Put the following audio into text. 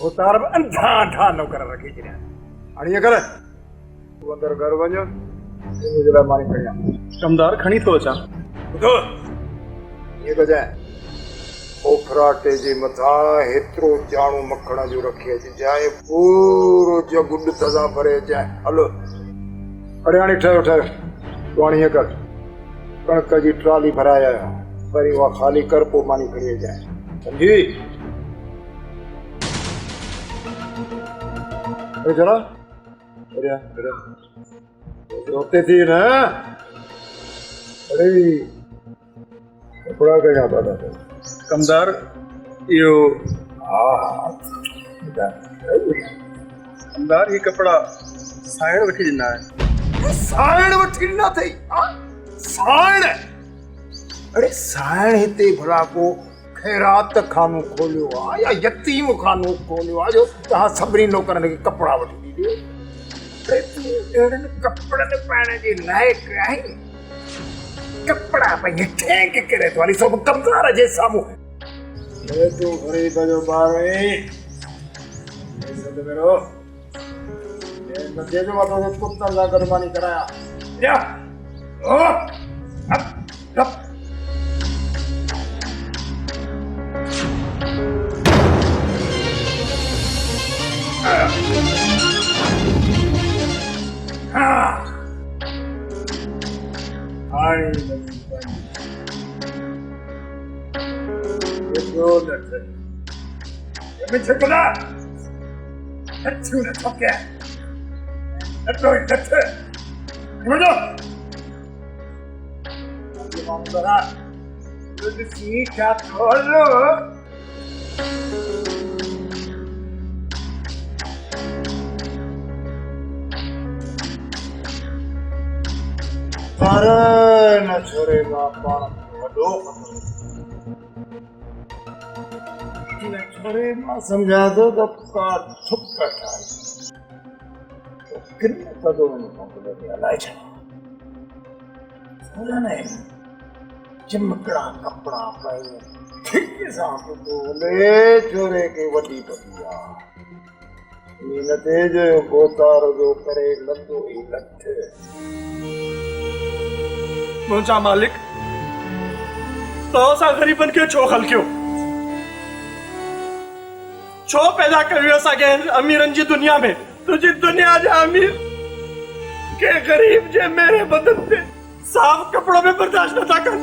उतार अंधा अंधा नौकर रखी जरिया आणि कर तू अंदर घर वञ मुझे ला मारी खड़िया कमदार खणी थो अचां। ॿुधो ये कजाए ओखराटे जे मथा हेतिरो जाणू मखण जो रखी अचिजांइ पूरो जग गुड तज़ा भरे अचांइ। हलो अड़ियाणी ठहियो ठहियो तूं हाणे हीअं कर कणक जी ट्राली भराए आया वरी उहा ख़ाली कर पोइ मानी खणी अचांइ सम्झी। अरे चला अड़िया रोते थी न अरे कपड़ा कया दादा कमदार यो कमदार ये कपड़ा साइड वठी ॾिना है। साइण वठी ॾिना अथई साइण अड़े साइण हिते भला को ख़ैरात खानो खोलियो आहे या यतीम खानो खोलियो आहे जो तव्हां सभिनी नौकरनि खे कपिड़ा वठी ॾींदो। अड़े तूं अहिड़नि कपिड़नि पाइण जे लाइक़ आहीं। कपड़ा पंहिंजे ठेंक करे थो हली सभु कमज़ार जे साम्हूं तूं ग़रीब जो ॿार आहीं मेरो नंढे जो वातो कुत्तनि सां गॾु मानी करायां या ओ अप न छोरे बापा वॾो छोरे मां सम्झा थो त का थुक ठाहे किन कदो अलाए छा न चिमकड़ा कपड़ा पाए ठीक सां बोले छोरे खे वॾी पई आहे इन ते जो गोतार जो करे लथो ई लथ। मुंहिंजा मालिक तो असां ग़रीबनि खे छो ख़लकियो छो पैदा कयो असांखे अमीरनि जी दुनिया में तुंहिंजी दुनिया जा अमीर के ग़रीब जे मेरे बदन ते साफ़ कपिड़ो में बर्दाश्त नथा कनि।